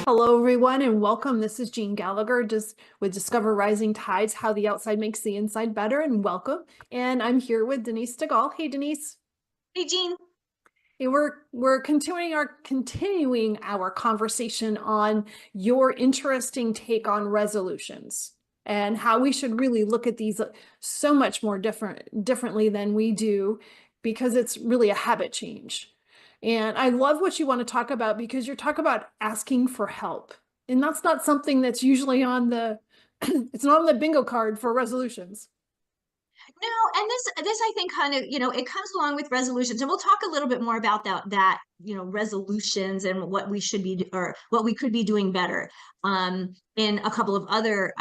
Hello, everyone, and welcome. This is Jean Gallagher, just with Discover Rising Tides, How the Outside Makes the Inside Better, and welcome. And I'm here with Denise DeGaulle. Hey, Denise. Hey, Jean. Hey, we're continuing our conversation on your interesting take on resolutions and how we should really look at these so much more differently than we do, because it's really a habit change. And I love what you want to talk about, because you're talking about asking for help. And that's not something that's usually on the, it's not on the bingo card for resolutions. No, and this I think kind of, it comes along with resolutions, and we'll talk a little bit more about that, resolutions and what we should be, or what we could be doing better in a couple of other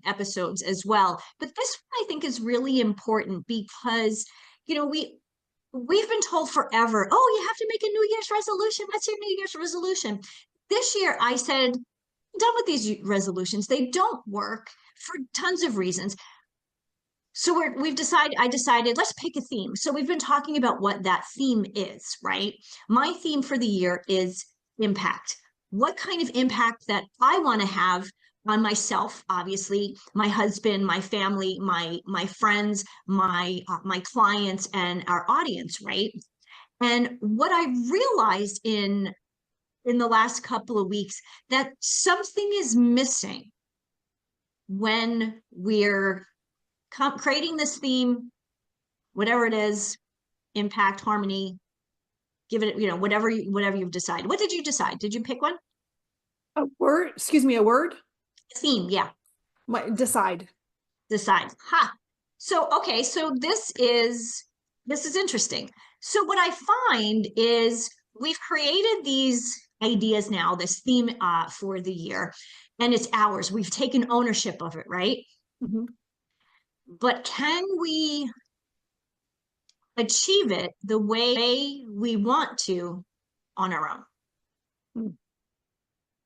episodes as well. But this one I think is really important because, we've been told forever, oh, you have to make a New Year's resolution. What's your New Year's resolution? This year I said, I'm done with these resolutions. They don't work for tons of reasons. So I decided, let's pick a theme. So we've been talking about what that theme is, right? My theme for the year is impact. What kind of impact that I want to have on myself, obviously, my husband, my family, my friends, my clients, and our audience, right? And what I realized in the last couple of weeks, that something is missing when we're creating this theme, whatever it is, impact, harmony, give it, whatever you've decided. What did you decide? Did you pick one? A word, excuse me, a word? Theme, yeah. Decide. Decide. Ha. So, okay, so this is interesting. So what I find is we've created these ideas now, this theme for the year, and it's ours. We've taken ownership of it, right? Mm-hmm. But can we achieve it the way we want to on our own?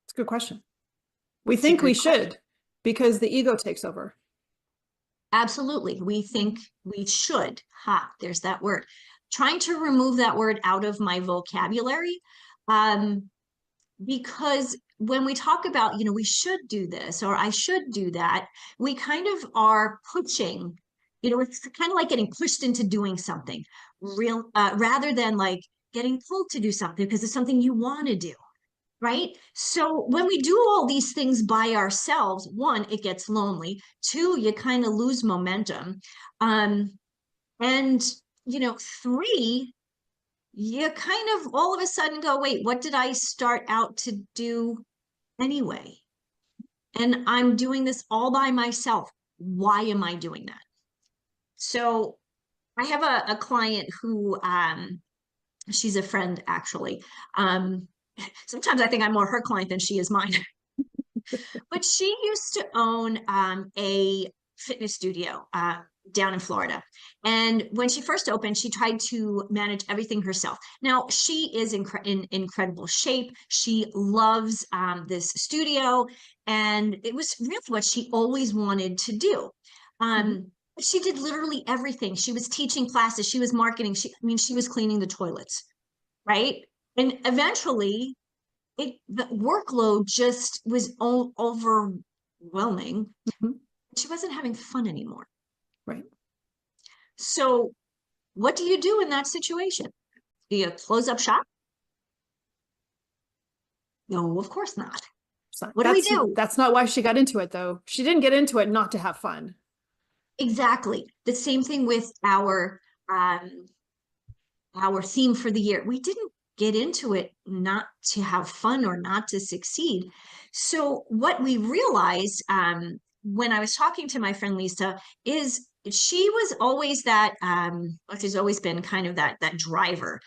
It's a good question. We think we should, because the ego takes over. Absolutely. We think we should. Ha, there's that word. Trying to remove that word out of my vocabulary, because when we talk about, we should do this or I should do that, we kind of are pushing, it's kind of like getting pushed into doing something rather than like getting pulled to do something because it's something you want to do. Right? So when we do all these things by ourselves, one, it gets lonely. Two, you kind of lose momentum. And, three, you kind of all of a sudden go, wait, what did I start out to do anyway? And I'm doing this all by myself. Why am I doing that? So I have a client who, she's a friend actually. Sometimes I think I'm more her client than she is mine. But she used to own a fitness studio down in Florida. And when she first opened, she tried to manage everything herself. Now, she is in incredible shape. She loves this studio. And it was really what she always wanted to do. She did literally everything. She was teaching classes. She was marketing. She was cleaning the toilets, right? And eventually, the workload just was overwhelming. Mm-hmm. She wasn't having fun anymore. Right. So what do you do in that situation? Do you close up shop? No, of course not. What do we do? That's not why she got into it, though. She didn't get into it not to have fun. Exactly. The same thing with our theme for the year. We didn't get into it not to have fun or not to succeed. So what we realized when I was talking to my friend Lisa is she was always that, she's always been kind of that driver,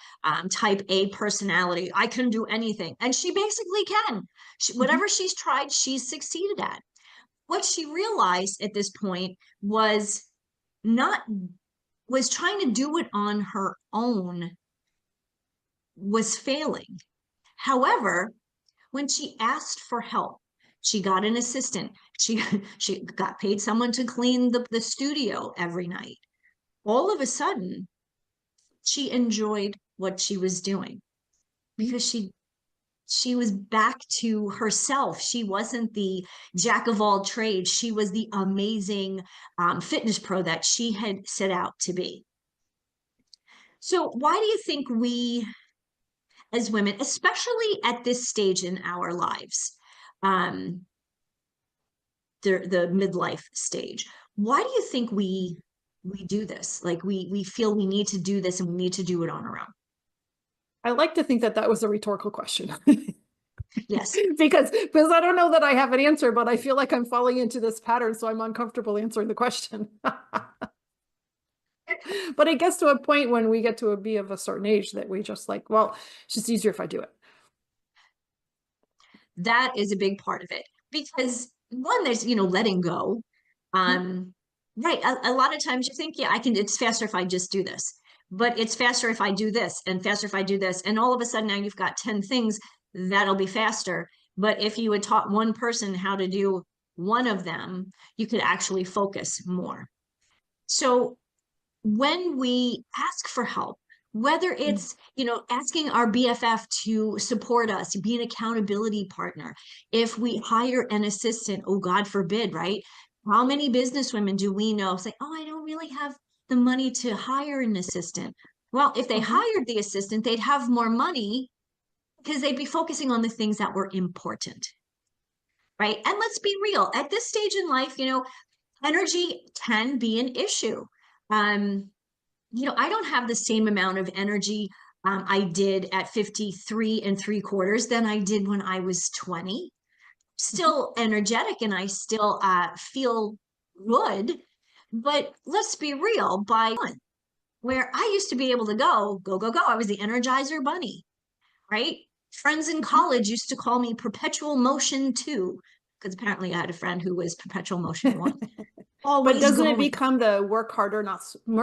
type A personality. I can do anything. And she basically can. Whatever she's tried, she's succeeded at. What she realized at this point was trying to do it on her own was failing. However, when she asked for help, she got an assistant. She got paid someone to clean the studio every night. All of a sudden, she enjoyed what she was doing because she She was back to herself. She wasn't the jack of all trades. She was the amazing fitness pro that she had set out to be. So why do you think we as women, especially at this stage in our lives, um, the midlife stage, why do you think we do this? Like we feel we need to do this and we need to do it on our own. I like to think that that was a rhetorical question. Yes. because I don't know that I have an answer, but I feel like I'm falling into this pattern, so I'm uncomfortable answering the question. But it gets to a point when we get to be of a certain age that we just like, well, it's just easier if I do it. That is a big part of it because one, there's, letting go. Right. A lot of times you think, yeah, it's faster if I just do this, but it's faster if I do this and faster if I do this. And all of a sudden now you've got 10 things that'll be faster. But if you had taught one person how to do one of them, you could actually focus more. So when we ask for help, whether it's, asking our BFF to support us, be an accountability partner, if we hire an assistant, oh, God forbid, right? How many businesswomen do we know say, oh, I don't really have the money to hire an assistant? Well, if they hired the assistant, they'd have more money because they'd be focusing on the things that were important, right? And let's be real, at this stage in life, energy can be an issue. I don't have the same amount of energy I did at 53 and 3/4 than I did when I was 20. Still energetic and I still feel good. But let's be real, where I used to be able to go, go, go, go. I was the Energizer Bunny, right? Friends in college used to call me Perpetual Motion 2, because apparently I had a friend who was Perpetual Motion 1. But doesn't going. it become the work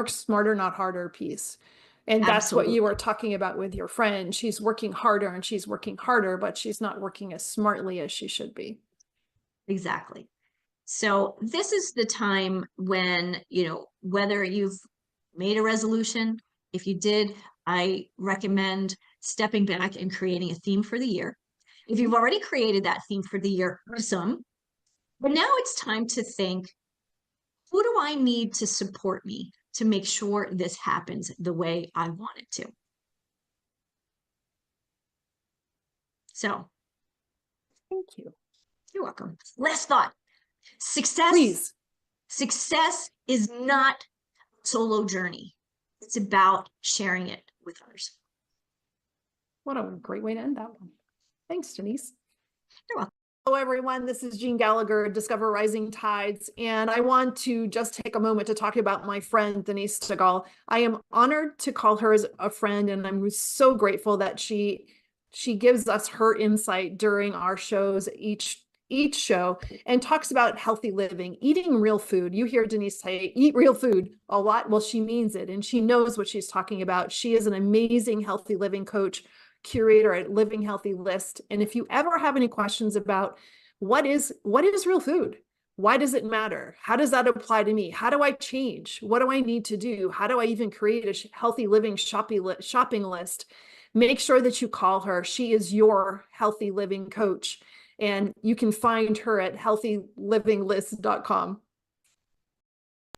smarter, not harder piece? And that's Absolutely. what you were talking about with your friend. She's working harder and she's working harder, but she's not working as smartly as she should be. Exactly. So this is the time when, whether you've made a resolution, if you did, I recommend stepping back and creating a theme for the year. If you've already created that theme for the year, awesome. But now it's time to think, who do I need to support me to make sure this happens the way I want it to? So, Thank you. you're welcome. Last thought. Please. Success is not a solo journey. It's about sharing it with others. What a great way to end that one. Thanks, Denise. You're welcome. Hello, everyone. This is Jean Gallagher, Discover Rising Tides, and I want to just take a moment to talk about my friend, Denise Stegall. I am honored to call her as a friend, and I'm so grateful that she gives us her insight during our shows, each show, and talks about healthy living, eating real food. You hear Denise say, eat real food a lot. Well, she means it, and she knows what she's talking about. She is an amazing healthy living coach, curator at Living Healthy List. And if you ever have any questions about what is real food, why does it matter? How does that apply to me? How do I change? What do I need to do? How do I even create a healthy living shopping list? Make sure that you call her. She is your healthy living coach. And you can find her at healthylivinglist.com.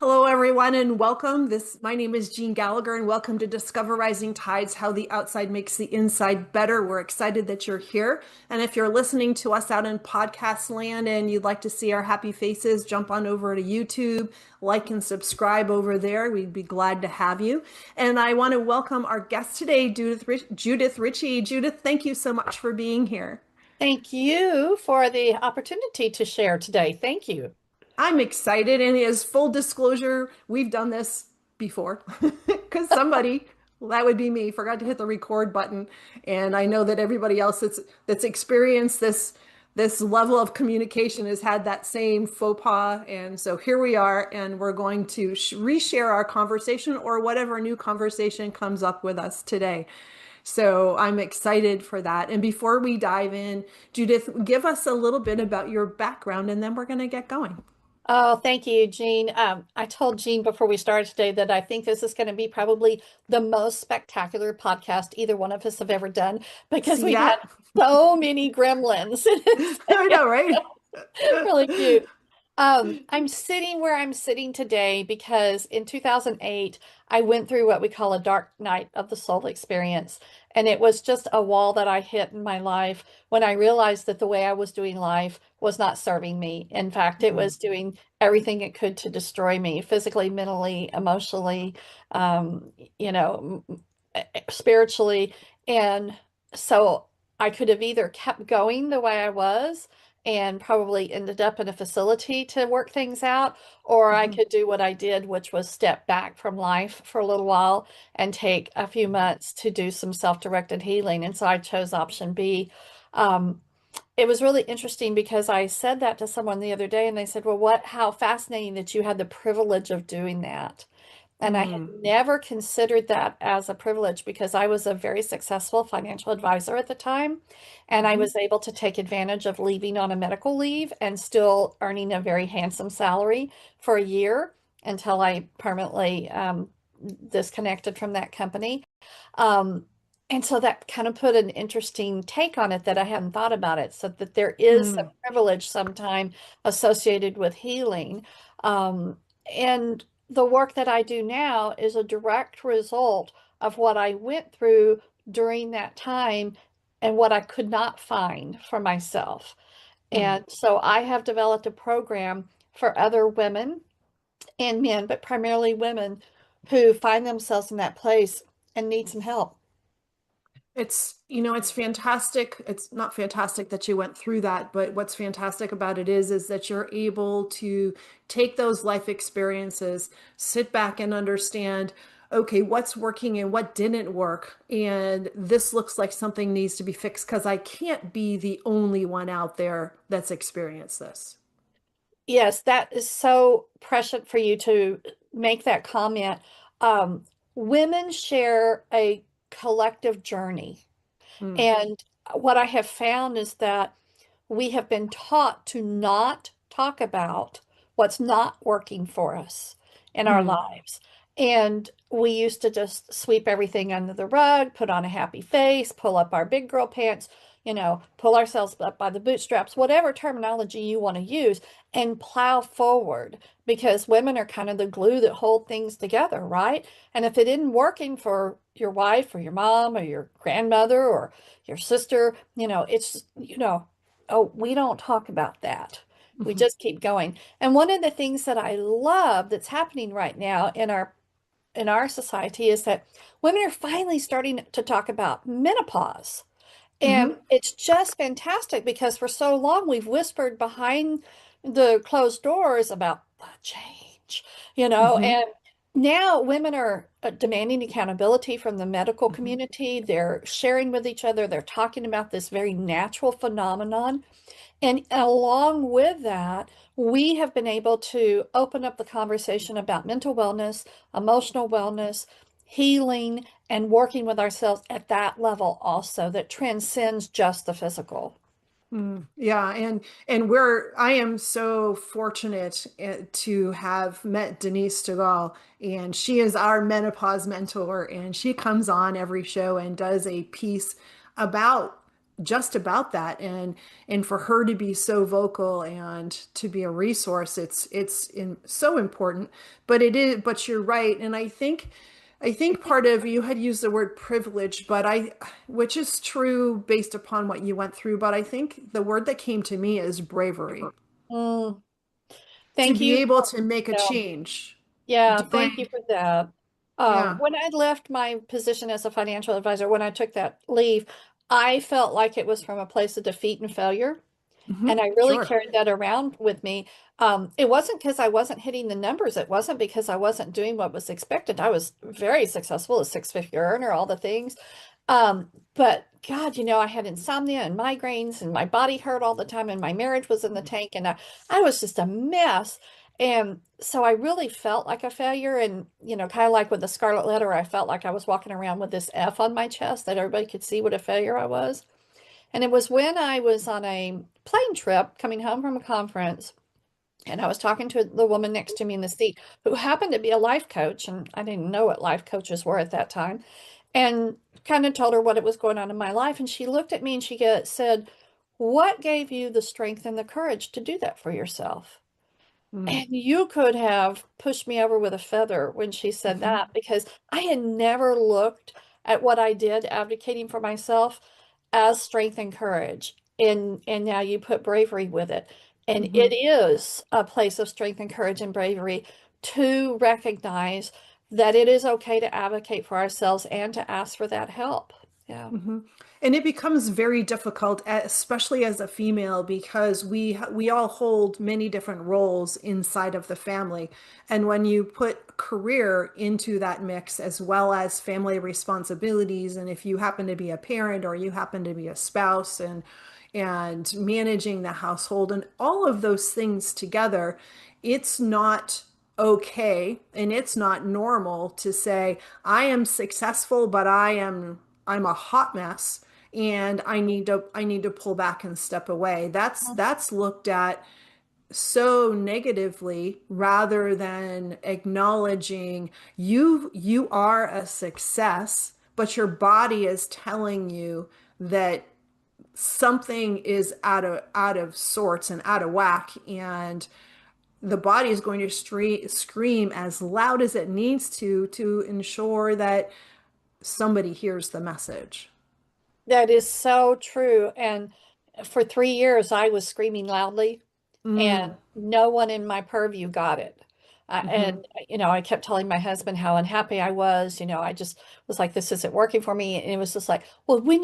Hello, everyone, and welcome. My name is Jean Gallagher, and welcome to Discover Rising Tides, How the Outside Makes the Inside Better. We're excited that you're here. And if you're listening to us out in podcast land and you'd like to see our happy faces, jump on over to YouTube, like and subscribe over there. We'd be glad to have you. And I want to welcome our guest today, Judith Richey. Judith, thank you so much for being here. Thank you for the opportunity to share today. Thank you. I'm excited, and as full disclosure, we've done this before because somebody, well, that would be me, forgot to hit the record button. And I know that everybody else that's experienced this level of communication has had that same faux pas. And so here we are, and we're going to reshare our conversation or whatever new conversation comes up with us today. So I'm excited for that. And before we dive in, Judith, give us a little bit about your background, and then we're going to get going. Oh, thank you, Jean. I told Jean before we started today that I think this is going to be probably the most spectacular podcast either one of us have ever done because See we've had that? so many gremlins. It's I know, right? really cute. I'm sitting where I'm sitting today because in 2008, I went through what we call a dark night of the soul experience. And it was just a wall that I hit in my life when I realized that the way I was doing life was not serving me. In fact, it Mm, was doing everything it could to destroy me physically, mentally, emotionally, um, you know, spiritually. And so I could have either kept going the way I was and probably ended up in a facility to work things out, or I mhm, could do what I did, which was step back from life for a little while and take a few months to do some self-directed healing. And so I chose option B. Um, it was really interesting because I said that to someone the other day and they said, well, how fascinating that you had the privilege of doing that. And I had mm, never considered that as a privilege because I was a very successful financial advisor at the time. And I mhm, was able to take advantage of leaving on a medical leave and still earning a very handsome salary for a year until I permanently disconnected from that company. Um, and so that kind of put an interesting take on it that I hadn't thought about it. So that there is some mm, privilege sometime associated with healing. And the work that I do now is a direct result of what I went through during that time and what I could not find for myself. mm. And so I have developed a program for other women and men, but primarily women who find themselves in that place and need some help. It's fantastic. It's not fantastic that you went through that, but what's fantastic about it is that you're able to take those life experiences, sit back and understand, okay, what's working and what didn't work. And this looks like something needs to be fixed because I can't be the only one out there that's experienced this. Yes, that is so prescient for you to make that comment. Um, Women share a collective journey. Mm, And what I have found is that we have been taught to not talk about what's not working for us in our mm, lives. And we used to just sweep everything under the rug, put on a happy face, pull up our big girl pants, pull ourselves up by the bootstraps, whatever terminology you want to use, and plow forward because women are kind of the glue that hold things together, right? And if it isn't working for your wife or your mom or your grandmother or your sister, oh, we don't talk about that. We mhm, just keep going. And one of the things that I love that's happening right now in our society is that women are finally starting to talk about menopause. And mhm, it's just fantastic because for so long we've whispered behind the closed doors about the change, mhm, and now women are demanding accountability from the medical mhm. community. They're sharing with each other. They're talking about this very natural phenomenon. And along with that, we have been able to open up the conversation about mental wellness, emotional wellness, healing, and working with ourselves at that level also that transcends just the physical. Yeah, and I am so fortunate to have met Denise DeGaulle, and she is our menopause mentor, and she comes on every show and does a piece about just about that, and for her to be so vocal and to be a resource, so important. But you're right, and I think part of you had used the word privilege, which is true based upon what you went through, but I think the word that came to me is bravery. Mm, To thank be you able for, to make a yeah, change. yeah, thank you Doing, for that. yeah. When I left my position as a financial advisor, when I took that leave, I felt like it was from a place of defeat and failure. And I really Sure. carried that around with me. It wasn't because I wasn't hitting the numbers. It wasn't because I wasn't doing what was expected. I was very successful, a six-figure earner, all the things. But God, I had insomnia and migraines and my body hurt all the time and my marriage was in the tank and I was just a mess. And so I really felt like a failure. And, kind of like with the Scarlet Letter, I felt like I was walking around with this F on my chest that everybody could see what a failure I was. And it was when I was on a plane trip coming home from a conference And I was talking to the woman next to me in the seat who happened to be a life coach, and I didn't know what life coaches were at that time, and kind of told her what it was going on in my life. And she looked at me and said, "What gave you the strength and the courage to do that for yourself?" Mm. And you could have pushed me over with a feather when she said that, because I had never looked at what I did advocating for myself as strength and courage. And now you put bravery with it. And Mm-hmm. it is a place of strength and courage and bravery to recognize that it is okay to advocate for ourselves and to ask for that help. Yeah. Mm-hmm. And it becomes very difficult, especially as a female, because we all hold many different roles inside of the family. And when you put career into that mix, as well as family responsibilities, and if you happen to be a parent or you happen to be a spouse, and managing the household and all of those things together, it's not okay and it's not normal to say I am successful, but I'm a hot mess and I need to pull back and step away. That's looked at so negatively, rather than acknowledging you are a success, but your body is telling you that something is out of sorts and out of whack, and the body is going to scream as loud as it needs to ensure that somebody hears the message. That is so true. And for 3 years, I was screaming loudly, and Mm. no one in my purview got it. Hmm. And I kept telling my husband how unhappy I was. I just was like, this isn't working for me. And it was just like, well, when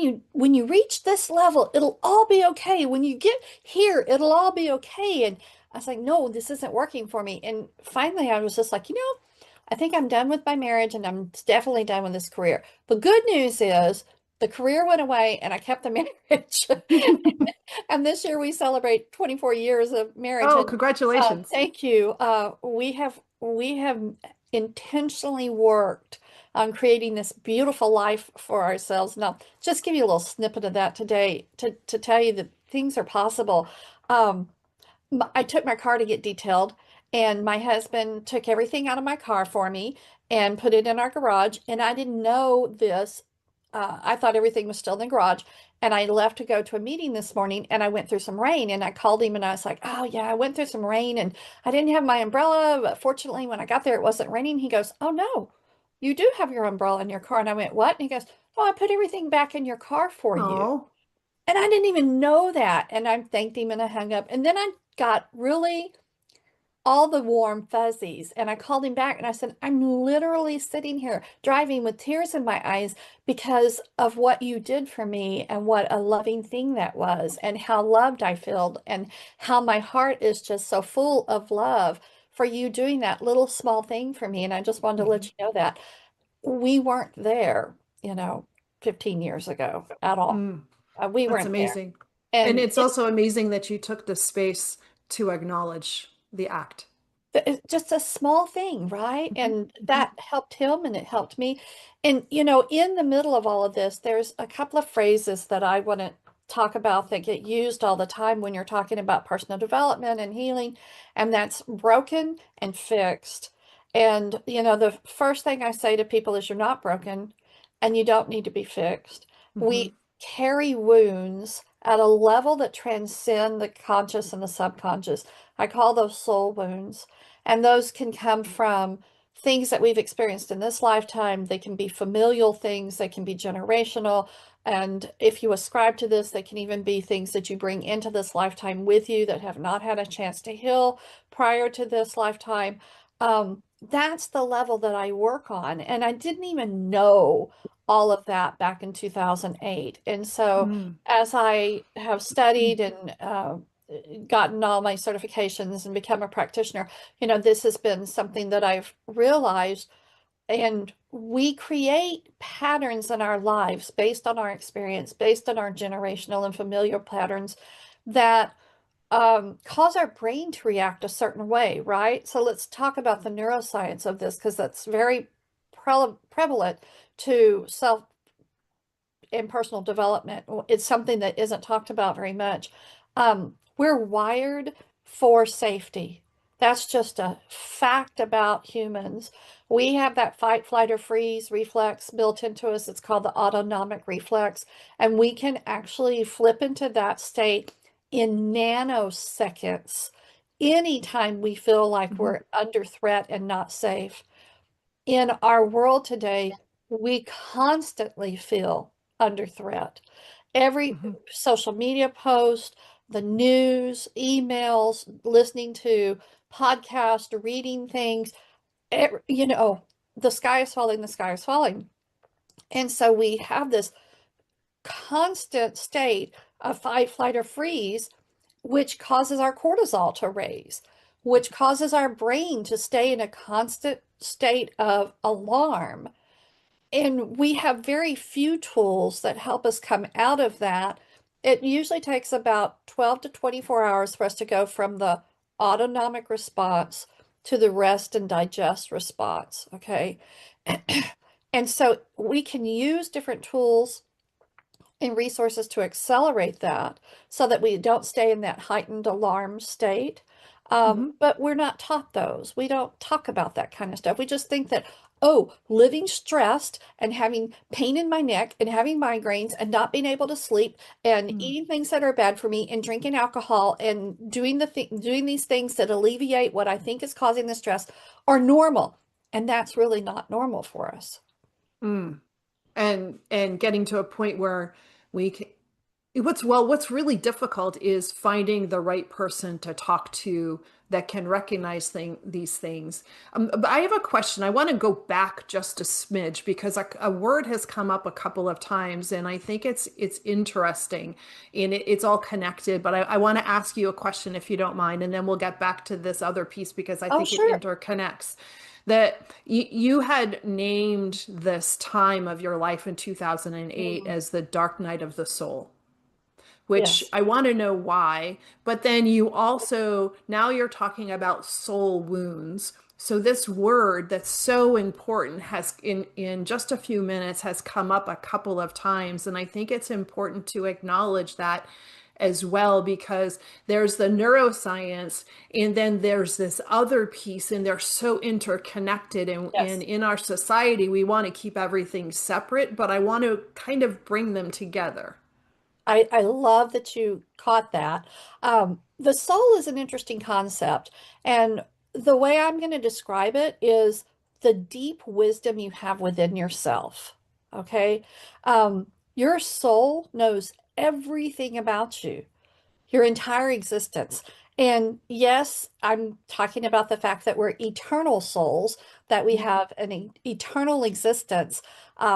you reach this level, it'll all be okay. When you get here, it'll all be okay. And I was like, no, this isn't working for me. And finally, I was just like, I think I'm done with my marriage, and I'm definitely done with this career. The good news is the career went away and I kept the marriage. And this year we celebrate 24 years of marriage. Oh, And congratulations. thank you. We have intentionally worked on creating this beautiful life for ourselves. Now, just give you a little snippet of that today to tell you that things are possible. Um, I took my car to get detailed, and my husband took everything out of my car for me and put it in our garage. And I didn't know this. I thought everything was still in the garage. And I left to go to a meeting this morning, and I went through some rain, and I called him and I was like, "Oh yeah, I went through some rain and I didn't have my umbrella, but fortunately when I got there it wasn't raining." He goes, "Oh no, you do have your umbrella in your car." And I went, "What?" And he goes, "Oh, I put everything back in your car for you." Oh. And I didn't even know that. And I thanked him and I hung up. And then I got really all the warm fuzzies. And I called him back and I said, "I'm literally sitting here driving with tears in my eyes because of what you did for me, and what a loving thing that was, and how loved I felt, and how my heart is just so full of love for you doing that little small thing for me." And I just wanted to let Mhm. you know that we weren't there, you know, 15 years ago at all. Mm. We That's weren't there. amazing. And And it's also amazing that you took the space to acknowledge the act. it's just a small thing, right? Mhm. And Mhm. that helped him and it helped me. And, in the middle of all of this, there's a couple of phrases that I want to talk about that get used all the time when you're talking about personal development and healing, and that's broken and fixed. And, the first thing I say to people is, you're not broken and you don't need to be fixed. Mhm. We carry wounds at a level that transcend the conscious and the subconscious. I call those soul wounds. And those can come from things that we've experienced in this lifetime. They can be familial things, they can be generational. And if you ascribe to this, they can even be things that you bring into this lifetime with you that have not had a chance to heal prior to this lifetime. That's the level that I work on. And I didn't even know all of that back in 2008. And so Mm. as I have studied and gotten all my certifications and become a practitioner, this has been something that I've realized. And we create patterns in our lives based on our experience, based on our generational and familiar patterns that cause our brain to react a certain way, right? So let's talk about the neuroscience of this, because that's very prevalent to self and personal development. It's something that isn't talked about very much. We're wired for safety. That's just a fact about humans. We have that fight, flight, or freeze reflex built into us. It's called the autonomic reflex. And we can actually flip into that state in nanoseconds anytime we feel like Mhm. we're under threat and not safe. In our world today, we constantly feel under threat. Every Mhm. social media post, the news, emails, listening to podcasts, reading things, you know, the sky is falling, the sky is falling. And so we have this constant state of fight, flight, or freeze, which causes our cortisol to raise, which causes our brain to stay in a constant state of alarm. And we have very few tools that help us come out of that. It usually takes about 12 to 24 hours for us to go from the autonomic response to the rest and digest response. Okay. And so we can use different tools and resources to accelerate that so that we don't stay in that heightened alarm state. Mhm. But we're not taught those. We don't talk about that kind of stuff. We just think that, oh, living stressed and having pain in my neck and having migraines and not being able to sleep and Mm. eating things that are bad for me and drinking alcohol and doing these things that alleviate what I think is causing the stress are normal. And that's really not normal for us. Mm. And getting to a point where we can, what's really difficult is finding the right person to talk to that can recognize these things. But I have a question. I want to go back just a smidge because a word has come up a couple of times, and I think it's interesting, and it's all connected. But I want to ask you a question if you don't mind, and then we'll get back to this other piece because I Oh, think it sure. interconnects. That you had named this time of your life in 2008 Mm, as the dark night of the soul, which yes. I want to know why. But then you also, now you're talking about soul wounds. So this word that's so important has in just a few minutes has come up a couple of times. And I think it's important to acknowledge that as well, because there's the neuroscience and then there's this other piece, and they're so interconnected. And Yes. in our society, we want to keep everything separate, but I want to kind of bring them together. I love that you caught that. The soul is an interesting concept, and the way I'm going to describe it is the deep wisdom you have within yourself. Okay. Your soul knows everything about you, your entire existence. And yes, I'm talking about the fact that we're eternal souls, that we have an eternal existence.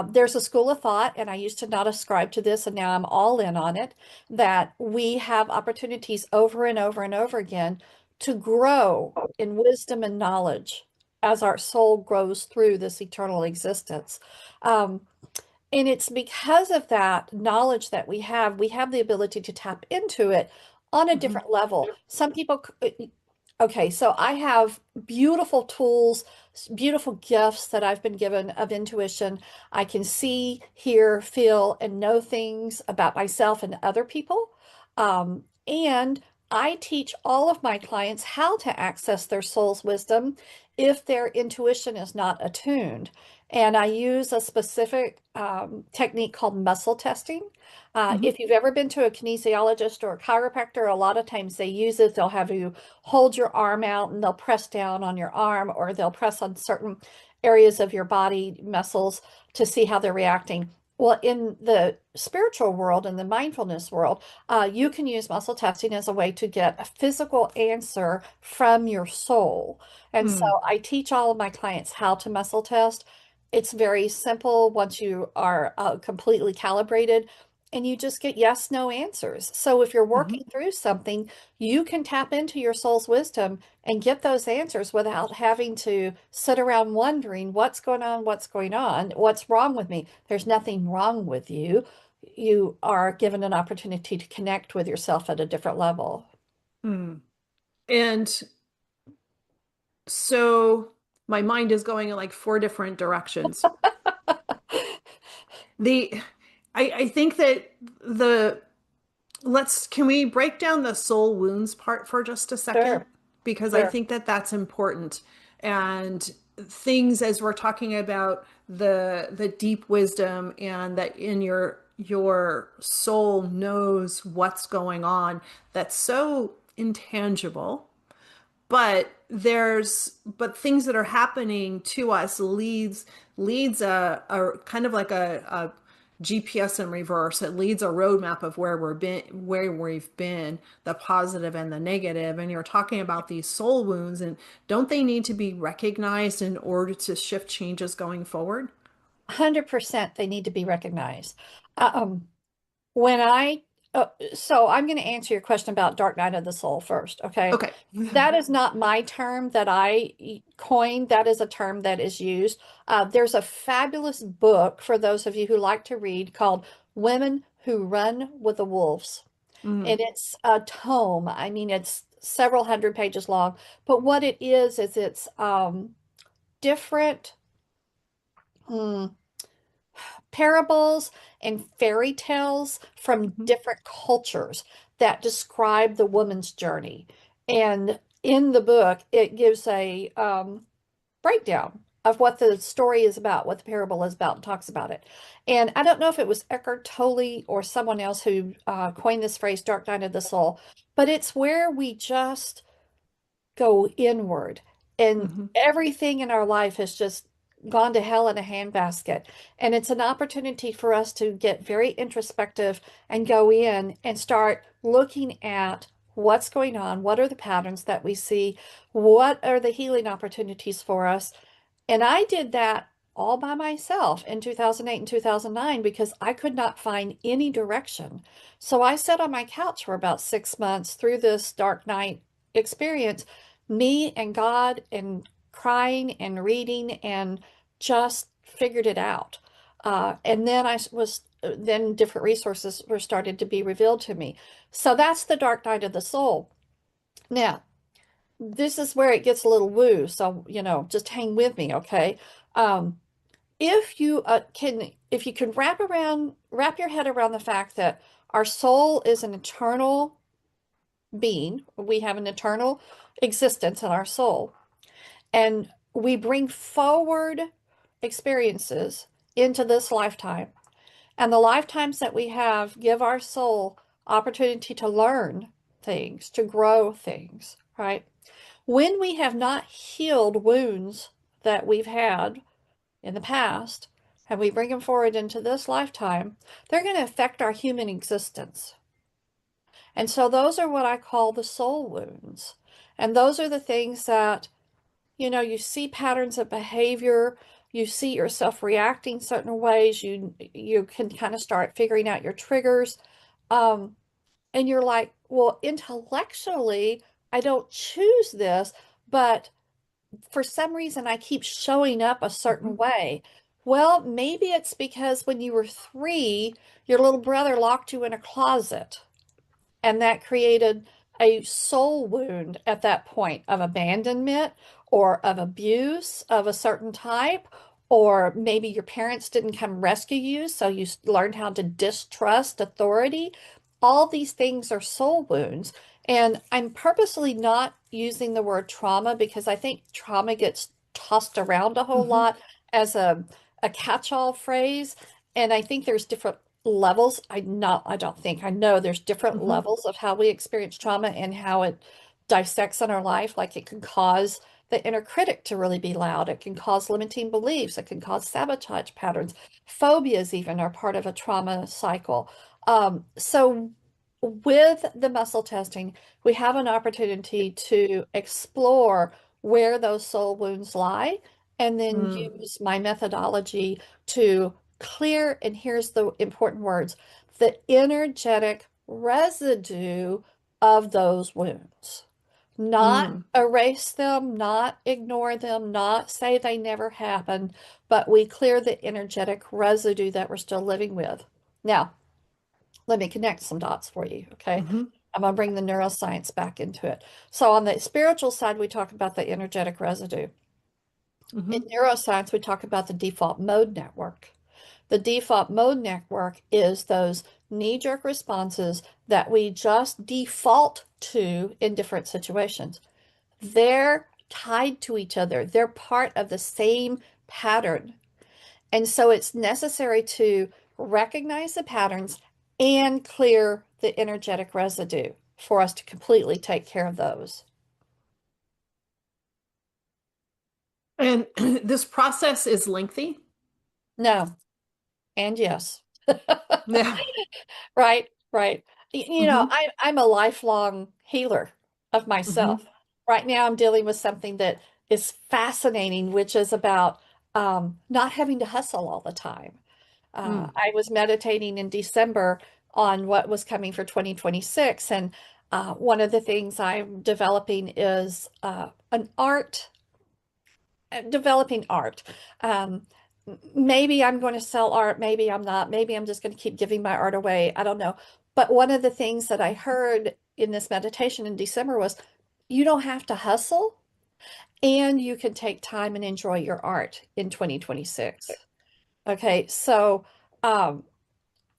There's a school of thought, and I used to not ascribe to this, and now I'm all in on it, that we have opportunities over and over and over again to grow in wisdom and knowledge as our soul grows through this eternal existence. Um, and it's because of that knowledge that we have the ability to tap into it on a Mhm. different level. Some people, okay, so I have beautiful tools, beautiful gifts that I've been given of intuition. I can see, hear, feel, and know things about myself and other people. And I teach all of my clients how to access their soul's wisdom if their intuition is not attuned. And I use a specific technique called muscle testing. Mhm. If you've ever been to a kinesiologist or a chiropractor, a lot of times they use it. They'll have you hold your arm out and they'll press down on your arm, or they'll press on certain areas of your body muscles to see how they're reacting. Well, in the spiritual world, in the mindfulness world, you can use muscle testing as a way to get a physical answer from your soul. And so Mm. I teach all of my clients how to muscle test. It's very simple once you are completely calibrated, and you just get yes, no answers. So if you're Mhm. working through something, you can tap into your soul's wisdom and get those answers without having to sit around wondering what's going on, what's wrong with me. There's nothing wrong with you. You are given an opportunity to connect with yourself at a different level. Mm. And so my mind is going in like four different directions. The I think that the can we break down the soul wounds part for just a second? Sure. because I Sure. think that that's important. And things, as we're talking about the deep wisdom, and that in your soul knows what's going on, that's so intangible, but things that are happening to us leads a kind of like a GPS in reverse. It leads a roadmap of where we've been, the positive and the negative. And you're talking about these soul wounds, and don't they need to be recognized in order to shift changes going forward? 100% they need to be recognized. Um, when I, so I'm going to answer your question about Dark Night of the Soul first, okay? Okay. That is not my term that I coined. That is a term that is used. There's a fabulous book for those of you who like to read called Women Who Run with the Wolves. Mm, And it's a tome. I mean, it's several hundred pages long. But what it is it's different hmm, parables and fairy tales from mhm, different cultures that describe the woman's journey. And in the book, it gives a breakdown of what the story is about, what the parable is about, and talks about it. And I don't know if it was Eckhart Tolle or someone else who coined this phrase, Dark Night of the Soul, but it's where we just go inward and mhm, everything in our life has just gone to hell in a handbasket. And it's an opportunity for us to get very introspective and go in and start looking at what's going on, what are the patterns that we see, what are the healing opportunities for us. And I did that all by myself in 2008 and 2009 because I could not find any direction. So I sat on my couch for about 6 months through this dark night experience, me and God, and crying and reading, and just figured it out. And then then different resources were started to be revealed to me. So that's the dark night of the soul. Now, this is where it gets a little woo. So, just hang with me, okay? Um, if you can wrap your head around the fact that our soul is an eternal being, we have an eternal existence in our soul, and we bring forward experiences into this lifetime, and the lifetimes that we have give our soul opportunity to learn things, to grow things, right? When we have not healed wounds that we've had in the past, and we bring them forward into this lifetime, they're going to affect our human existence. And so those are what I call the soul wounds. And those are the things that, you see patterns of behavior, you see yourself reacting certain ways, you can kind of start figuring out your triggers. Um, and you're like, well, intellectually, I don't choose this, but for some reason I keep showing up a certain mhm, way. Well, maybe it's because when you were 3, your little brother locked you in a closet, and that created a soul wound at that point of abandonment or of abuse of a certain type. Or maybe your parents didn't come rescue you, so you learned how to distrust authority. All these things are soul wounds. And I'm purposely not using the word trauma because I think trauma gets tossed around a whole mhm, lot as a catch-all phrase. And I think there's different levels. I don't think, I know there's different mhm, levels of how we experience trauma and how it dissects in our life. Like it can cause the inner critic to really be loud. It can cause limiting beliefs. It can cause sabotage patterns. Phobias even are part of a trauma cycle. So with the muscle testing, we have an opportunity to explore where those soul wounds lie, and then mm, use my methodology to clear, and here's the important words, the energetic residue of those wounds. Not mm, erase them, not ignore them, not say they never happened, but we clear the energetic residue that we're still living with. Now, let me connect some dots for you, okay? mhm, I'm going to bring the neuroscience back into it. So on the spiritual side, we talk about the energetic residue. In mhm, neuroscience, we talk about the default mode network. The default mode network is those knee-jerk responses that we just default to in different situations. they're tied to each other. They're part of the same pattern. And so it's necessary to recognize the patterns and clear the energetic residue for us to completely take care of those. And this process is lengthy. No, and yes. Yeah. Right, right. You know, Hmm. I'm a lifelong healer of Hmm. myself. Right now, I'm dealing with something that is fascinating, which is about not having to hustle all the time. Mm. I was meditating in December on what was coming for 2026, and one of the things I'm developing is an art developing art. Um, Maybe I'm going to sell art, maybe I'm not, maybe I'm just going to keep giving my art away. I don't know. But one of the things that I heard in this meditation in December was you don't have to hustle and you can take time and enjoy your art in 2026. Okay, so um,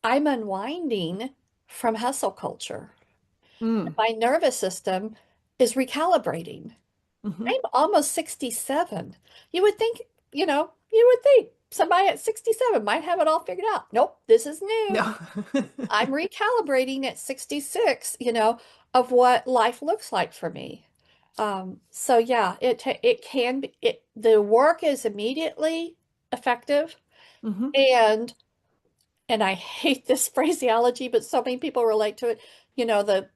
I'm unwinding from hustle culture. Mm. My nervous system is recalibrating. Hmm. I'm almost 67. You would think, you would think somebody at 67 might have it all figured out. Nope, this is new. No. I'm recalibrating at 66, of what life looks like for me. So yeah, it can be the work is immediately effective Hmm. and I hate this phraseology, but so many people relate to it. The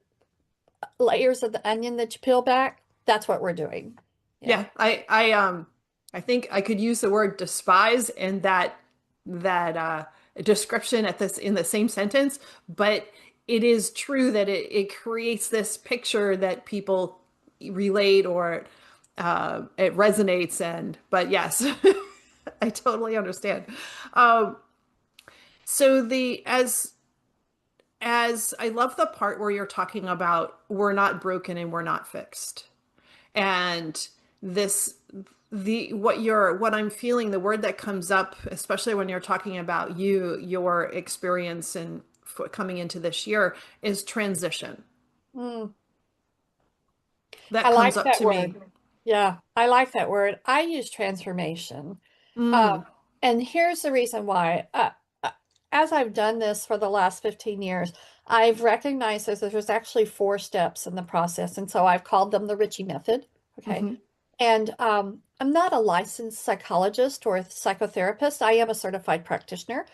layers of the onion that you peel back, that's what we're doing. Yeah. Yeah, I think I could use the word despise and that description at this in the same sentence, but it is true that it creates this picture that people relate or it resonates and but yes, I totally understand. Um, so the as I love the part where you're talking about we're not broken and we're not fixed. And this what I'm feeling, the word that comes up, especially when you're talking about your experience and coming into this year is transition. Mm. That I comes like up that to me. word. Yeah, I like that word. I use transformation. Mm, And here's the reason why. Uh, as I've done this for the last 15 years, I've recognized that there's actually 4 steps in the process. And so I've called them the Richey method. Okay. hmm. And I'm not a licensed psychologist or a psychotherapist. I am a certified practitioner.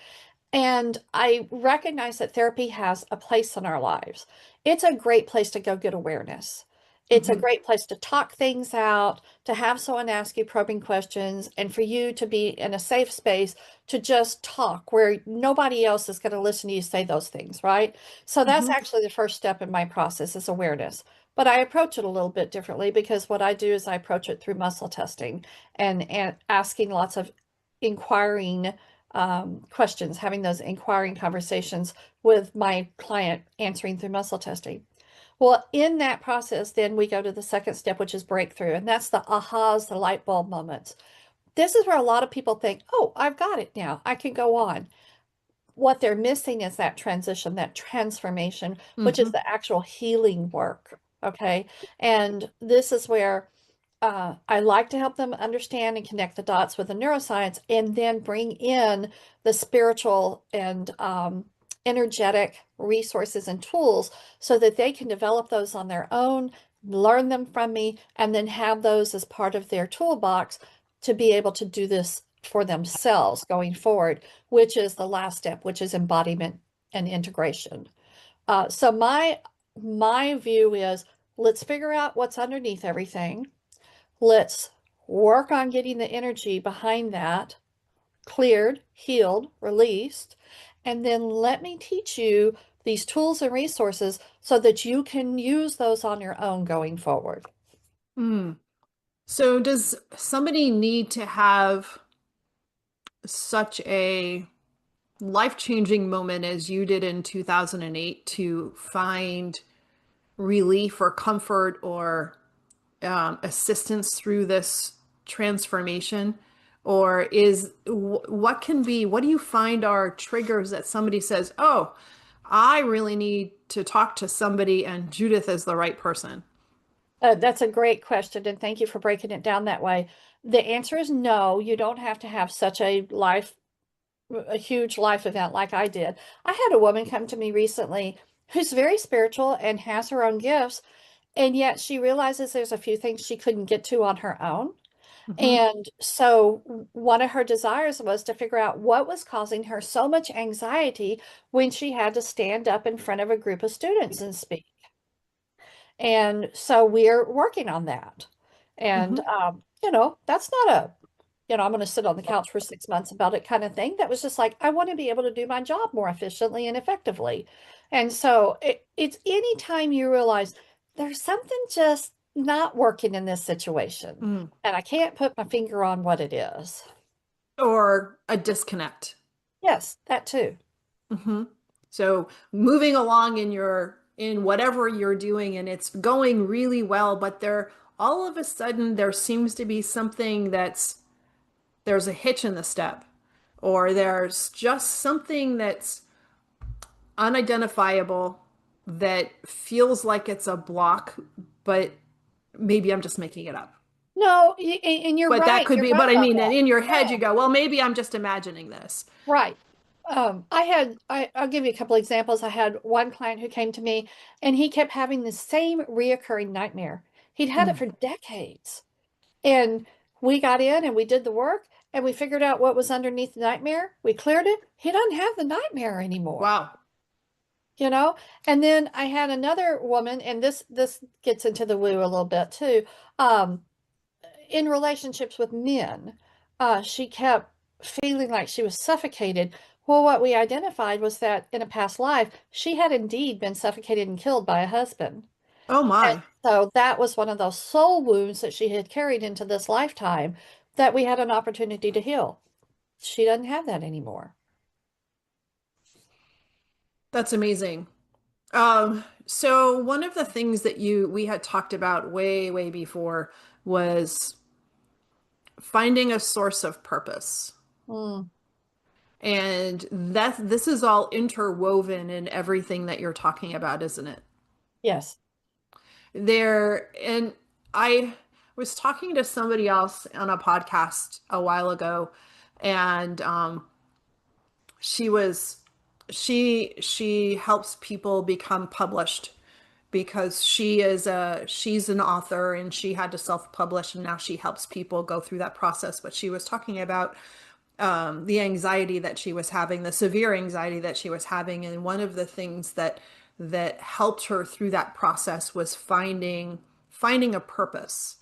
And I recognize that therapy has a place in our lives. It's a great place to go get awareness. It's a Hmm. great place to talk things out, to have someone ask you probing questions, and for you to be in a safe space to just talk where nobody else is going to listen to you say those things, right? So that's Hmm. actually the first step in my process is awareness. But I approach it a little bit differently because what I do is I approach it through muscle testing and asking lots of inquiring questions, having those inquiring conversations with my client, answering through muscle testing. Well, in that process, then we go to the second step, which is breakthrough. And that's the ahas, the light bulb moments. This is where a lot of people think, oh, I've got it now. I can go on. What they're missing is that transition, that transformation, which is Hmm. the actual healing work. Okay. And this is where I like to help them understand and connect the dots with the neuroscience and then bring in the spiritual and energetic resources and tools so that they can develop those on their own, learn them from me, and then have those as part of their toolbox to be able to do this for themselves going forward, which is the last step, which is embodiment and integration. So my view is let's figure out what's underneath everything. Let's work on getting the energy behind that cleared, healed, released, and then let me teach you these tools and resources so that you can use those on your own going forward. Mm. So does somebody need to have such a life-changing moment as you did in 2008 to find relief or comfort or assistance through this transformation? Or what can be, what do you find are triggers that somebody says, oh, I really need to talk to somebody and Judith is the right person? That's a great question, and thank you for breaking it down that way. The answer is no, you don't have to have such a huge life event like I did. I had a woman come to me recently who's very spiritual and has her own gifts, and yet she realizes there's a few things she couldn't get to on her own. Hmm. And so one of her desires was to figure out what was causing her so much anxiety when she had to stand up in front of a group of students and speak. And so we're working on that. And, Hmm. that's not I'm going to sit on the couch for 6 months about it kind of thing. That was just like, I want to be able to do my job more efficiently and effectively. And so it's anytime you realize there's something just not working in this situation, Mm. and I can't put my finger on what it is. Or a disconnect. Yes, that too. Hmm. So moving along in whatever you're doing and it's going really well, but there all of a sudden there seems to be something there's a hitch in the step, or there's just something that's unidentifiable that feels like it's a block, but maybe I'm just making it up. No, and you're But that right. could You're be, right but I about mean, and that. in your head you Yeah. go, well, maybe I'm just imagining this. Right. I'll give you a couple examples. I had one client who came to me and he kept having the same reoccurring nightmare. He'd had it Mm. for decades. And we got in and we did the work and we figured out what was underneath the nightmare. We cleared it. He doesn't have the nightmare anymore. Wow. You know? And then I had another woman, and this gets into the woo a little bit too. Um, in relationships with men, she kept feeling like she was suffocated. Well, what we identified was that in a past life, she had indeed been suffocated and killed by a husband. Oh And my. so that was one of those soul wounds that she had carried into this lifetime that we had an opportunity to heal. She doesn't have that anymore. That's amazing. So one of the things that we had talked about way, way before was finding a source of purpose. Mm, And this is all interwoven in everything that you're talking about, isn't it? yes. And I was talking to somebody else on a podcast a while ago, and she was she helps people become published because she's an author and she had to self-publish and now she helps people go through that process. But she was talking about the anxiety that she was having, the severe anxiety that she was having, and one of the things that helped her through that process was finding a purpose.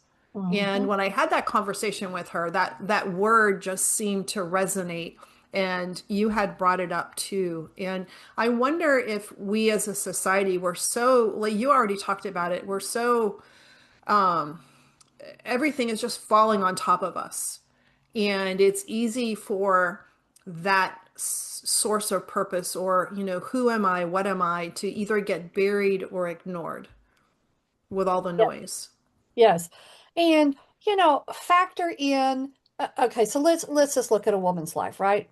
And Hmm. when I had that conversation with her, that word just seemed to resonate. And you had brought it up too. And I wonder if we as a society, we're so, like you already talked about it, we're so, everything is just falling on top of us. And it's easy for that source of purpose, or, who am I, what am I, to either get buried or ignored with all the Yeah, noise. yes. And, factor in, okay, so let's just look at a woman's life, right?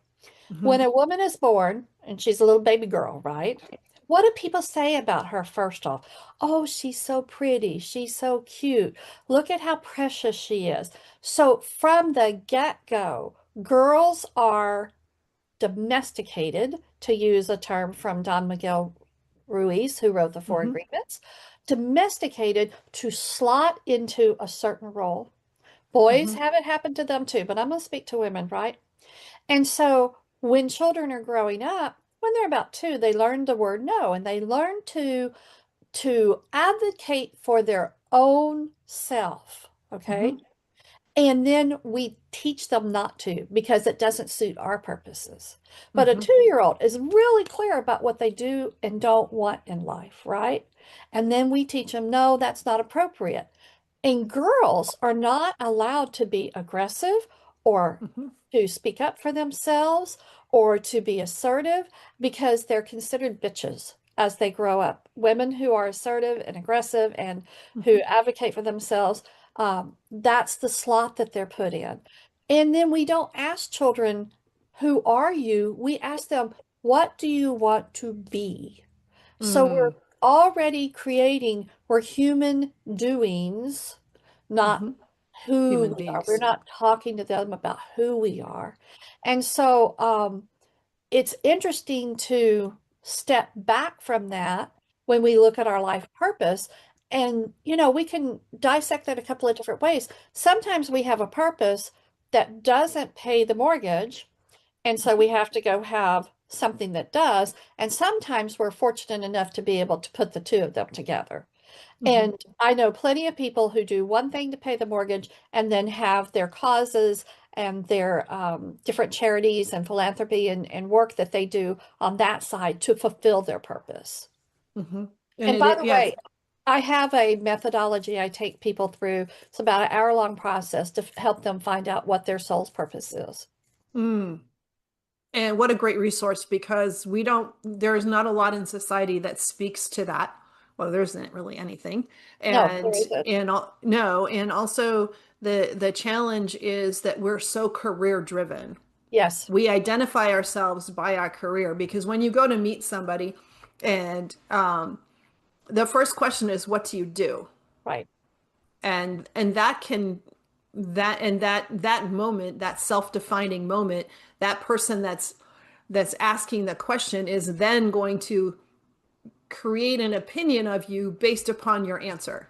Hmm. When a woman is born and she's a little baby girl, right? What do people say about her first off? Oh, she's so pretty. She's so cute. Look at how precious she is. So from the get-go, girls are domesticated, to use a term from Don Miguel Ruiz, who wrote the Four Hmm. Agreements, domesticated to slot into a certain role. Boys Hmm. have it happen to them too, but I'm going to speak to women, right? And so when children are growing up, when they're about two, they learn the word no, and they learn to advocate for their own self. Okay. Hmm. And then we teach them not to because it doesn't suit our purposes. But a Hmm. 2-year-old is really clear about what they do and don't want in life, right? And then we teach them, no, that's not appropriate. And girls are not allowed to be aggressive or Hmm. to speak up for themselves or to be assertive because they're considered bitches as they grow up. Women who are assertive and aggressive and Hmm. who advocate for themselves, that's the slot that they're put in. And then we don't ask children, who are you? We ask them, what do you want to be? So we're Mm. already creating We're human doings, not Mhm. who Human we are. We're beings. not talking to them about who we are. And so it's interesting to step back from that when we look at our life purpose. And, we can dissect that a couple of different ways. Sometimes we have a purpose that doesn't pay the mortgage, and so we have to go have something that does. And sometimes we're fortunate enough to be able to put the two of them together. Mhm. And I know plenty of people who do one thing to pay the mortgage and then have their causes and their different charities and philanthropy and work that they do on that side to fulfill their purpose. Mhm. And And by it, the yes. way, I have a methodology I take people through. It's about an hour-long process to help them find out what their soul's purpose is. Mm. And what a great resource, because there's not a lot in society that speaks to that. Well, there isn't really anything. No, And, there isn't. no, and also the challenge is that we're so career driven. Yes, We identify ourselves by our career, because when you go to meet somebody and the first question is, what do you do? right. And that can that moment, that self-defining moment, that person that's asking the question is then going to create an opinion of you based upon your answer,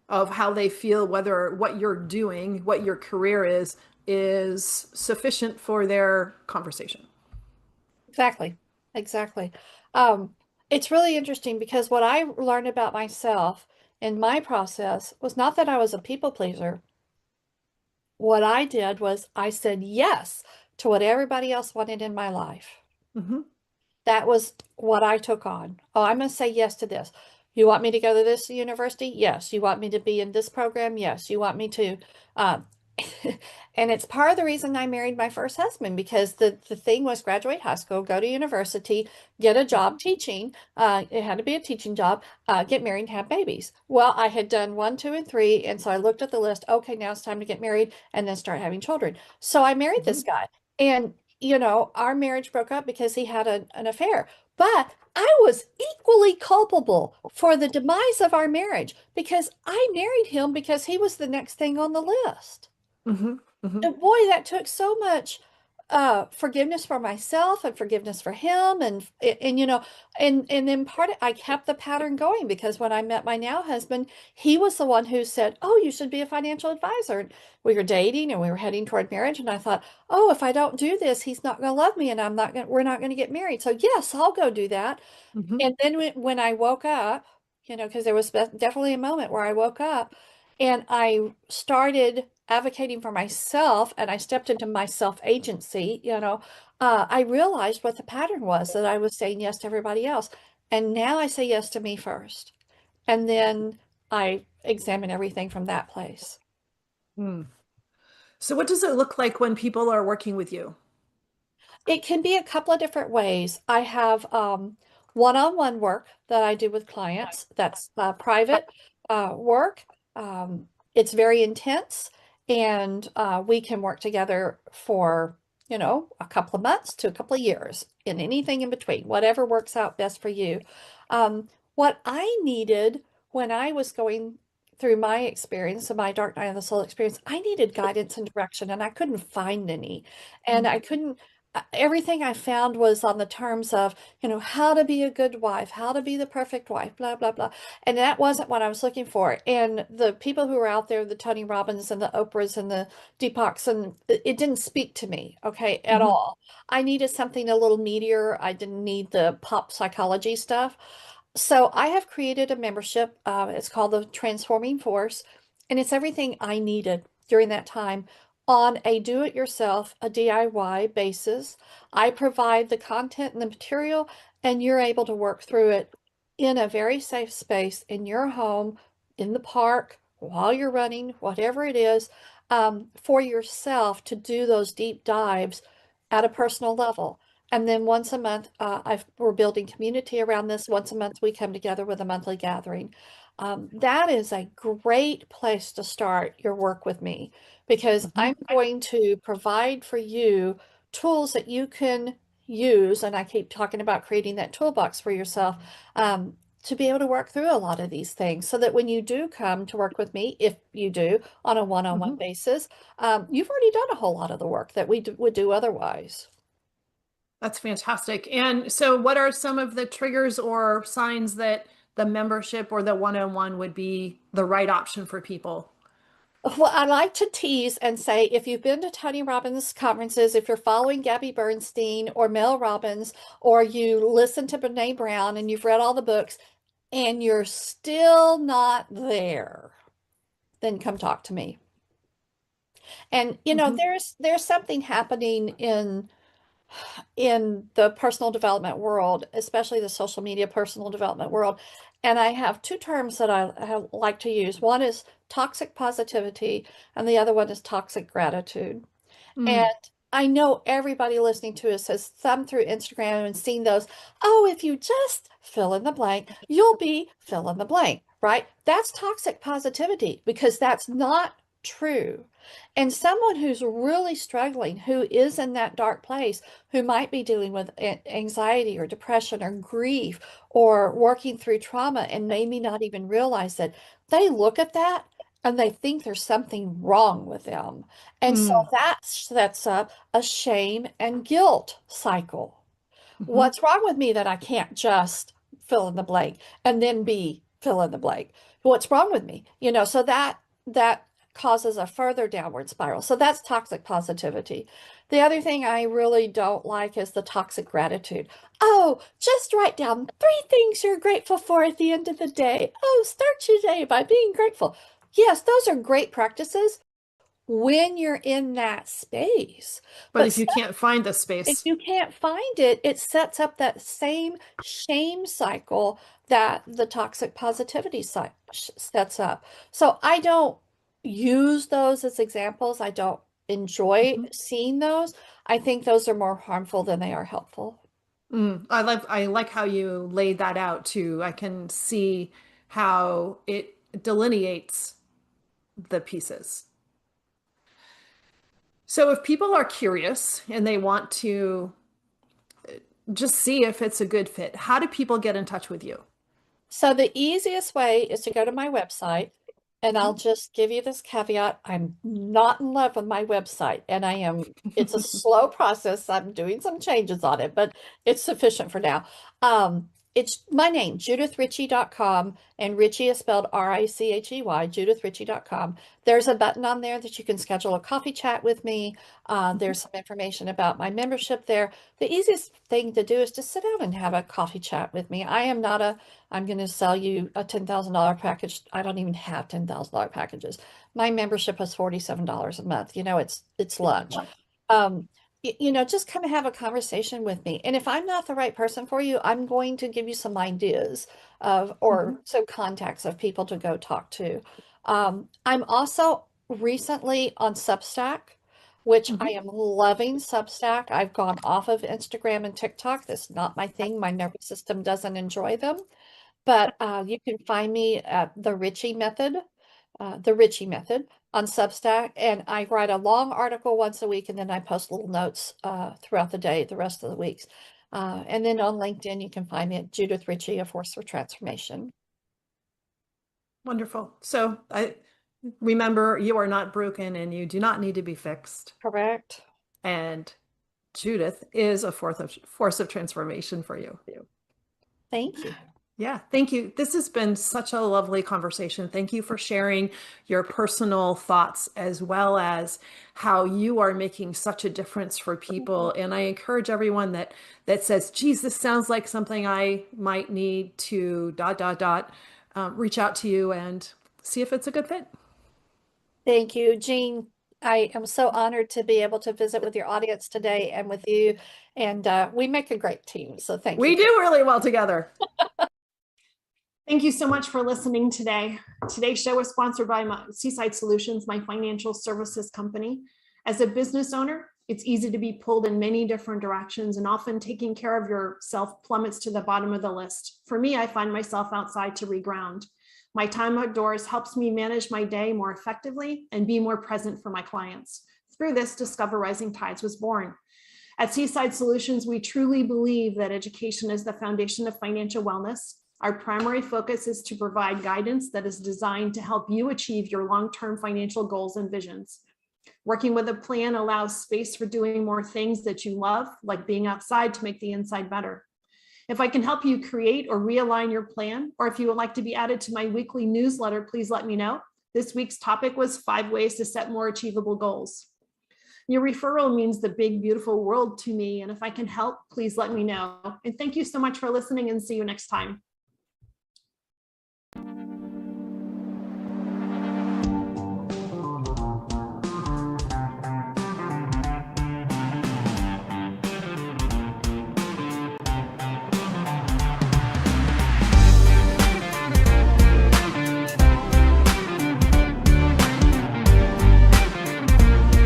of how they feel, whether what you're doing, what your career is sufficient for their conversation. Exactly. Exactly. Um, it's really interesting because what I learned about myself in my process was not that I was a people pleaser. What I did was I said yes to what everybody else wanted in my life. Hmm. That was what I took on. Oh, I'm going to say yes to this. You want me to go to this university? Yes. You want me to be in this program? Yes. You want me to, uh, and it's part of the reason I married my first husband, because the thing was graduate high school, go to university, get a job teaching. It had to be a teaching job, get married and have babies. Well, I had done one, two, and three. And so I looked at the list. Okay, now it's time to get married and then start having children. So I married this Hmm. guy. And our marriage broke up because he had an affair. But I was equally culpable for the demise of our marriage because I married him because he was the next thing on the list. Hmm. Hmm. And boy, that took so much forgiveness for myself and forgiveness for him, and then part of I kept the pattern going because when I met my now husband, he was the one who said, "Oh, you should be a financial advisor." And we were dating and we were heading toward marriage, and I thought, "Oh, if I don't do this, he's not going to love me, and we're not going to get married." So yes, I'll go do that. Hmm. And then when I woke up, because there was definitely a moment where I woke up and I started advocating for myself and I stepped into my self-agency, I realized what the pattern was, that I was saying yes to everybody else. And now I say yes to me first. And then I examine everything from that place. Hmm. So what does it look like when people are working with you? It can be a couple of different ways. I have one-on-one work that I do with clients. That's private work. It's very intense, and we can work together for, a couple of months to a couple of years, and anything in between, whatever works out best for you. What I needed when I was going through my experience, so my dark night of the soul experience, I needed guidance and direction, and I couldn't find any. And I couldn't everything I found was on the terms of, how to be a good wife, how to be the perfect wife, blah, blah, blah. And that wasn't what I was looking for. And the people who were out there, the Tony Robbins and the Oprahs and the Deepaks, and it didn't speak to me, okay, at Hmm. all. I needed something a little meatier. I didn't need the pop psychology stuff. So I have created a membership. It's called the Transforming Force, and it's everything I needed during that time on a do-it-yourself, a DIY basis. I provide the content and the material, and you're able to work through it in a very safe space in your home, in the park, while you're running, whatever it is, for yourself to do those deep dives at a personal level. And then once a month, we're building community around this. Once a month, we come together with a monthly gathering. That is a great place to start your work with me because Hmm. I'm going to provide for you tools that you can use. And I keep talking about creating that toolbox for yourself. to be able to work through a lot of these things so that when you do come to work with me, if you do on a one-on-one basis, you've already done a whole lot of the work that we would do otherwise. That's fantastic. And so what are some of the triggers or signs that the membership or the one-on-one would be the right option for people? Well, I like to tease and say, if you've been to Tony Robbins conferences, if you're following Gabby Bernstein or Mel Robbins, or you listen to Brene Brown and you've read all the books and you're still not there, then come talk to me. And, you know, there's something happening in the personal development world, especially the social media personal development world. And I have two terms that I like to use. One is toxic positivity, and the other one is toxic gratitude. And I know everybody listening to us has thumbed through Instagram and seen those, oh, if you just fill in the blank, you'll be fill in the blank, right? That's toxic positivity because that's not true. And someone who's really struggling, who is in that dark place, who might be dealing with anxiety or depression or grief or working through trauma and maybe not even realize that, they look at that and they think there's something wrong with them. And so that sets up a shame and guilt cycle. What's wrong with me that I can't just fill in the blank and then be fill in the blank? What's wrong with me? You know, so that causes a further downward spiral. So that's toxic positivity. The other thing I really don't like is the toxic gratitude. Oh, just write down 3 things you're grateful for at the end of the day. Oh, start your day by being grateful. Yes, those are great practices when you're in that space. But if you can't find the if space, you can't find it, it sets up that same shame cycle that the toxic positivity sets up. So I don't use those as examples. I don't enjoy seeing those. I think those are more harmful than they are helpful. I like how you laid that out too. I can see how it delineates the pieces. So if people are curious and they want to just see if it's a good fit, how do people get in touch with you? So the easiest way is to go to my website, and I'll just give you this caveat. I'm not in love with my website, and it's a slow process. I'm doing some changes on it, but it's sufficient for now. It's my name, judithrichey.com, and Richey is spelled Richey, judithrichey.com. There's a button on there that you can schedule a coffee chat with me. There's some information about my membership there. The easiest thing to do is just sit down and have a coffee chat with me. I'm going to sell you a $10,000 package. I don't even have $10,000 packages. My membership is $47 a month. You know, it's lunch. You know, just come and have a conversation with me. And if I'm not the right person for you, I'm going to give you some ideas or some contacts of people to go talk to. I'm also recently on Substack, which I am loving Substack. I've gone off of Instagram and TikTok. That's not my thing. My nervous system doesn't enjoy them. But you can find me at the Richey Method on Substack, and I write a long article once a week, and then I post little notes throughout the day, the rest of the weeks. And then on LinkedIn, you can find me at Judith Richey, A Force for Transformation. Wonderful. So I remember, you are not broken and you do not need to be fixed. Correct. And Judith is a force of transformation for you. Thank you. Yeah, thank you. This has been such a lovely conversation. Thank you for sharing your personal thoughts as well as how you are making such a difference for people. And I encourage everyone that says, geez, this sounds like something I might need to ... reach out to you and see if it's a good fit. Thank you, Jean. I am so honored to be able to visit with your audience today and with you. And we make a great team. So thank you. We do really well together. Thank you so much for listening today. Today's show is sponsored by Seaside Solutions, my financial services company. As a business owner, it's easy to be pulled in many different directions, and often taking care of yourself plummets to the bottom of the list. For me, I find myself outside to reground. My time outdoors helps me manage my day more effectively and be more present for my clients. Through this, Discover Rising Tides was born. At Seaside Solutions, we truly believe that education is the foundation of financial wellness. Our primary focus is to provide guidance that is designed to help you achieve your long-term financial goals and visions. Working with a plan allows space for doing more things that you love, like being outside to make the inside better. If I can help you create or realign your plan, or if you would like to be added to my weekly newsletter, please let me know. This week's topic was 5 ways to set more achievable goals. Your referral means the big, beautiful world to me. And if I can help, please let me know. And thank you so much for listening, and see you next time.